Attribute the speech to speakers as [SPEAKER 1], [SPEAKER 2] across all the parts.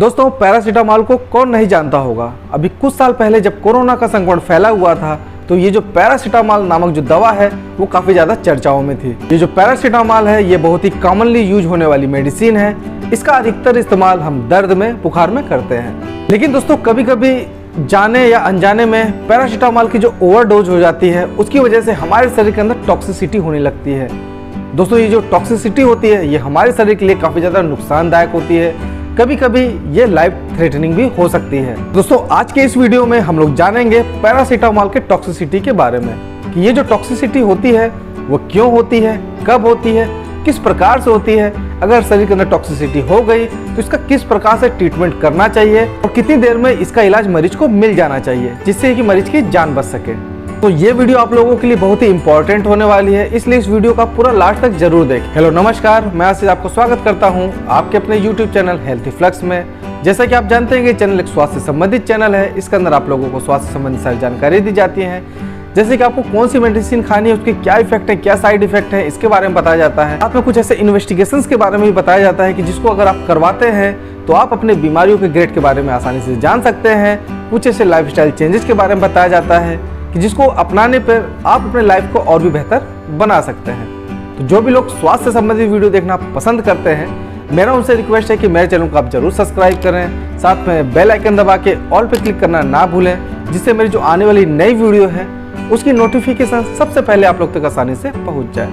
[SPEAKER 1] दोस्तों, पैरासीटामोल को कौन नहीं जानता होगा। अभी कुछ साल पहले जब कोरोना का संक्रमण फैला हुआ था तो ये जो पैरासीटामोल नामक जो दवा है वो काफ़ी ज़्यादा चर्चाओं में थी। ये जो पैरासीटामोल है ये बहुत ही कॉमनली यूज होने वाली मेडिसिन है। इसका अधिकतर इस्तेमाल हम दर्द में, बुखार में करते हैं। लेकिन दोस्तों, कभी कभी जाने या अनजाने में पैरासीटामोल की जो ओवरडोज हो जाती है उसकी वजह से हमारे शरीर के अंदर टॉक्सिसिटी होने लगती है। दोस्तों, ये जो टॉक्सिसिटी होती है ये हमारे शरीर के लिए काफ़ी ज़्यादा नुकसानदायक होती है। कभी कभी ये लाइफ थ्रेटनिंग भी हो सकती है। दोस्तों, आज के इस वीडियो में हम लोग जानेंगे पैरासीटामोल के टॉक्सिसिटी के बारे में कि ये जो टॉक्सिसिटी होती है वो क्यों होती है, कब होती है, किस प्रकार से होती है, अगर शरीर के अंदर टॉक्सिसिटी हो गई तो इसका किस प्रकार से ट्रीटमेंट करना चाहिए और कितनी देर में इसका इलाज मरीज को मिल जाना चाहिए जिससे कि मरीज की जान बच सके। तो ये वीडियो आप लोगों के लिए बहुत ही इंपॉर्टेंट होने वाली है, इसलिए इस वीडियो का पूरा लास्ट तक जरूर देखें। हेलो नमस्कार, मैं आशीष आपको स्वागत करता हूं आपके अपने YouTube चैनल हेल्थी फ्लक्स में। जैसा कि आप जानते हैं कि चैनल एक स्वास्थ्य से संबंधित चैनल है। इसके अंदर आप लोगों को स्वास्थ्य संबंधित सारी जानकारी दी जाती है, जैसे कि आपको कौन सी मेडिसिन खानी है, उसके क्या इफेक्ट है, क्या साइड इफेक्ट है, इसके बारे में बताया जाता है। साथ में कुछ ऐसे इन्वेस्टिगेशंस के बारे में भी बताया जाता है कि जिसको अगर आप करवाते हैं तो आप अपने बीमारियों के ग्रेड के बारे में आसानी से जान सकते हैं। कुछ ऐसे लाइफस्टाइल चेंजेस के बारे में बताया जाता है कि जिसको अपनाने पर आप अपने लाइफ को और भी बेहतर बना सकते हैं। तो जो भी लोग स्वास्थ्य से संबंधित वीडियो देखना पसंद करते हैं, मेरा उनसे रिक्वेस्ट है कि मेरे चैनल को आप जरूर सब्सक्राइब करें, साथ में बेल आइकन दबा के ऑल पे क्लिक करना ना भूलें, जिससे मेरी जो आने वाली नई वीडियो है उसकी नोटिफिकेशन सबसे पहले आप लोग तक आसानी से पहुंच जाए।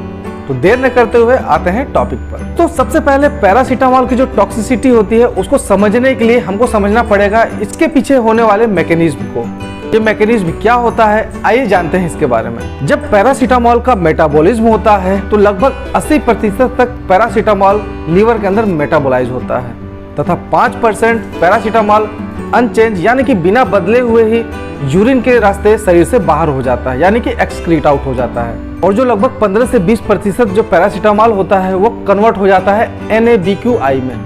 [SPEAKER 1] तो देर न करते हुए आते हैं टॉपिक पर। तो सबसे पहले पैरासीटामोल की जो टॉक्सिसिटी होती है उसको समझने के लिए हमको समझना पड़ेगा इसके पीछे होने वाले मैकेनिज्म को। ये मैकेनिज्म क्या होता है, आइए जानते हैं इसके बारे में। जब पैरासीटामोल का मेटाबॉलिज्म होता है तो लगभग 80% तक पैरासीटामोल लीवर के अंदर मेटाबोलाइज होता है तथा 5% पैरासीटामोल अनचेंज यानी कि बिना बदले हुए ही यूरिन के रास्ते शरीर से बाहर हो जाता है, यानी कि एक्सक्रीट आउट हो जाता है। और जो लगभग 15 से 20% जो पैरासीटामोल होता है वो कन्वर्ट हो जाता है NaBQI में।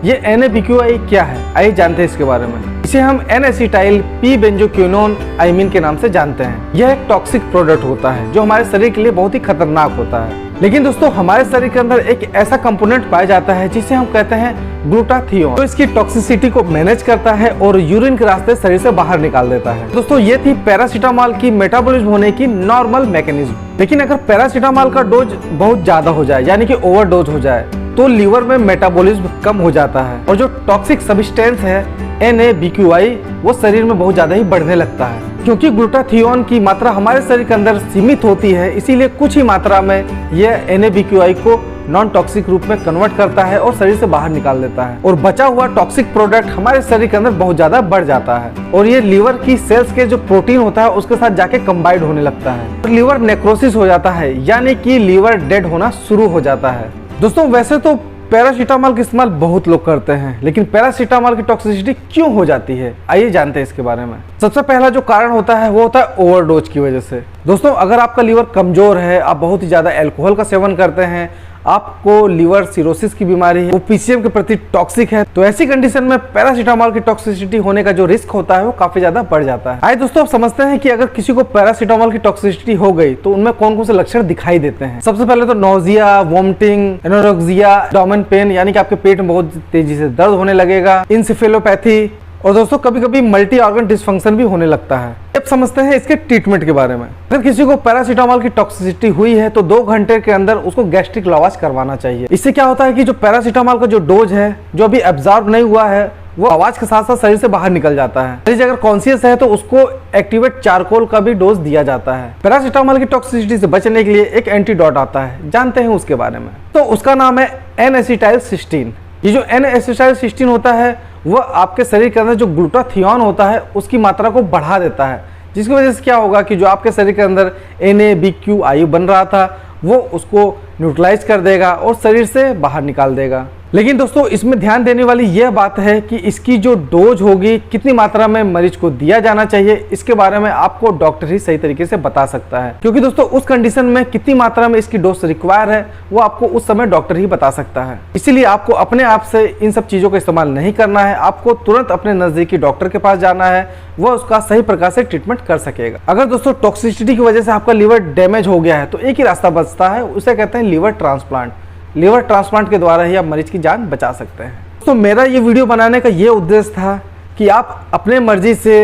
[SPEAKER 1] ये NaBQI क्या है, आइए जानते हैं इसके बारे में। इसे हम N-एसिटाइल पी बेंजोक्विनोन आइमीन के नाम से जानते हैं। यह एक टॉक्सिक प्रोडक्ट होता है जो हमारे शरीर के लिए बहुत ही खतरनाक होता है। लेकिन दोस्तों, हमारे शरीर के अंदर एक ऐसा कंपोनेंट पाया जाता है जिसे हम कहते हैं ग्लूटाथियोन, तो इसकी टॉक्सिसिटी को मैनेज करता है और यूरिन के रास्ते शरीर से बाहर निकाल देता है। दोस्तों, ये थी पैरासीटामोल की मेटाबॉलिज्म होने की नॉर्मल मैकेनिज्म। लेकिन अगर पैरासीटामोल का डोज बहुत ज्यादा हो जाए यानी कि ओवरडोज हो जाए तो लीवर में मेटाबॉलिज्म कम हो जाता है और जो टॉक्सिक सब्सटेंस है NaBQI वो शरीर में बहुत ज्यादा ही बढ़ने लगता है। क्योंकि ग्लूटाथियोन की मात्रा हमारे शरीर के अंदर सीमित होती है, इसीलिए कुछ ही मात्रा में यह NaBQI को नॉन टॉक्सिक रूप में कन्वर्ट करता है और शरीर से बाहर निकाल देता है और बचा हुआ टॉक्सिक प्रोडक्ट हमारे शरीर के अंदर बहुत ज्यादा बढ़ जाता है और ये लीवर की सेल्स के जो प्रोटीन होता है उसके साथ जाके कंबाइंड होने लगता है और लीवर नेक्रोसिस हो जाता है, यानी कि लीवर डेड होना शुरू हो जाता है। दोस्तों, वैसे तो पैरासीटामोल का इस्तेमाल बहुत लोग करते हैं, लेकिन पैरासीटामोल की टॉक्सिसिटी क्यों हो जाती है, आइए जानते हैं इसके बारे में। सबसे पहला जो कारण होता है वो होता है ओवरडोज की वजह से। दोस्तों, अगर आपका लीवर कमजोर है, आप बहुत ही ज्यादा अल्कोहल का सेवन करते हैं, आपको लीवर सिरोसिस की बीमारी है, वो PCM के प्रति टॉक्सिक है, तो ऐसी कंडीशन में पैरासीटामोल की टॉक्सिसिटी होने का जो रिस्क होता है वो काफी ज्यादा बढ़ जाता है। आइए दोस्तों, आप समझते हैं कि अगर किसी को पैरासीटामोल की टॉक्सिसिटी हो गई तो उनमें कौन कौन से लक्षण दिखाई देते हैं। सबसे पहले तो nausea, vomiting, anorexia, abdomen pain यानी कि आपके पेट में बहुत तेजी से दर्द होने लगेगा, इंसेफेलोपैथी और दोस्तों कभी कभी मल्टी ऑर्गन डिस्फंक्शन भी होने लगता है। अब समझते हैं इसके ट्रीटमेंट के बारे में। अगर किसी को पैरासीटामोल की टॉक्सिसिटी हुई है तो 2 घंटे के अंदर उसको गैस्ट्रिक लवाज करवाना चाहिए। इससे क्या होता है कि जो पैरासीटामोल का जो डोज है जो अभी एब्जॉर्ब नहीं हुआ है वो आवाज के साथ साथ शरीर से बाहर निकल जाता है। मरीज अगर कॉन्शियस है तो उसको एक्टिवेट चारकोल का भी डोज दिया जाता है। पैरासीटामोल की टॉक्सिसिटी से बचने के लिए एक एंटीडोट आता है, जानते हैं उसके बारे में। तो उसका नाम है N-एसिटाइलसिस्टीन। ये जो N-एसिटाइलसिस्टीन होता है वह आपके शरीर के अंदर जो ग्लूटाथियोन होता है उसकी मात्रा को बढ़ा देता है, जिसकी वजह से क्या होगा कि जो आपके शरीर के अंदर NaBQI बन रहा था वो उसको न्यूट्रलाइज कर देगा और शरीर से बाहर निकाल देगा। लेकिन दोस्तों, इसमें ध्यान देने वाली यह बात है कि इसकी जो डोज होगी, कितनी मात्रा में मरीज को दिया जाना चाहिए, इसके बारे में आपको डॉक्टर ही सही तरीके से बता सकता है। क्योंकि दोस्तों, उस कंडीशन में कितनी मात्रा में इसकी डोज रिक्वायर है वो आपको उस समय डॉक्टर ही बता सकता है। इसीलिए आपको अपने आप से इन सब चीजों का इस्तेमाल नहीं करना है, आपको तुरंत अपने नजदीकी डॉक्टर के पास जाना है, वह उसका सही प्रकार से ट्रीटमेंट कर सकेगा। अगर दोस्तों टॉक्सिसिटी की वजह से आपका लीवर डैमेज हो गया है तो एक ही रास्ता बचता है, उसे कहते हैं लीवर ट्रांसप्लांट। लीवर ट्रांसप्लांट के द्वारा ही आप मरीज की जान बचा सकते हैं। तो मेरा ये वीडियो बनाने का ये उद्देश्य था कि आप अपने मर्जी से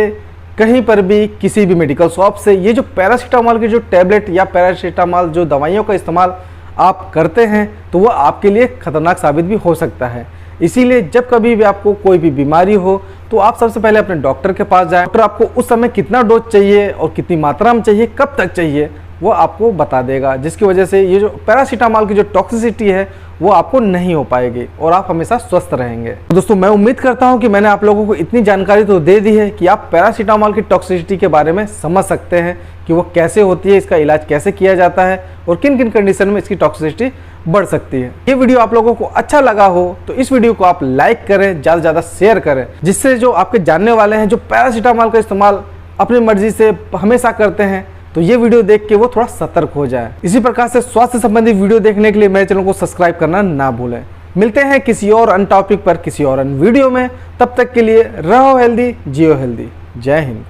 [SPEAKER 1] कहीं पर भी किसी भी मेडिकल शॉप से ये जो पैरासीटामॉल की जो टैबलेट या पैरासीटामॉल जो दवाइयों का इस्तेमाल आप करते हैं तो वो आपके लिए खतरनाक साबित भी हो सकता है। इसीलिए जब कभी भी आपको कोई भी बीमारी हो तो आप सबसे पहले अपने डॉक्टर के पास जाएं। डॉक्टर आपको उस समय कितना डोज चाहिए और कितनी मात्रा में चाहिए, कब तक चाहिए, वो आपको बता देगा, जिसकी वजह से ये जो पैरासीटामॉल की जो टॉक्सिसिटी है वो आपको नहीं हो पाएगी और आप हमेशा स्वस्थ रहेंगे। तो दोस्तों मैं उम्मीद करता हूं कि मैंने आप लोगों को इतनी जानकारी तो दे दी है कि आप पैरासीटामॉल की टॉक्सिसिटी के बारे में समझ सकते हैं कि वो कैसे होती है, इसका इलाज कैसे किया जाता है और किन किन कंडीशन में इसकी टॉक्सिसिटी बढ़ सकती है। ये वीडियो आप लोगों को अच्छा लगा हो तो इस वीडियो को आप लाइक करें, ज़्यादा से ज़्यादा शेयर करें, जिससे जो आपके जानने वाले हैं जो पैरासीटामॉल का इस्तेमाल अपनी मर्जी से हमेशा करते हैं तो ये वीडियो देख के वो थोड़ा सतर्क हो जाए। इसी प्रकार से स्वास्थ्य संबंधी वीडियो देखने के लिए मेरे चैनल को सब्सक्राइब करना ना भूलें। मिलते हैं किसी और अन्य टॉपिक पर किसी और अन्य वीडियो में, तब तक के लिए रहो हेल्दी, जियो हेल्दी। जय हिंद।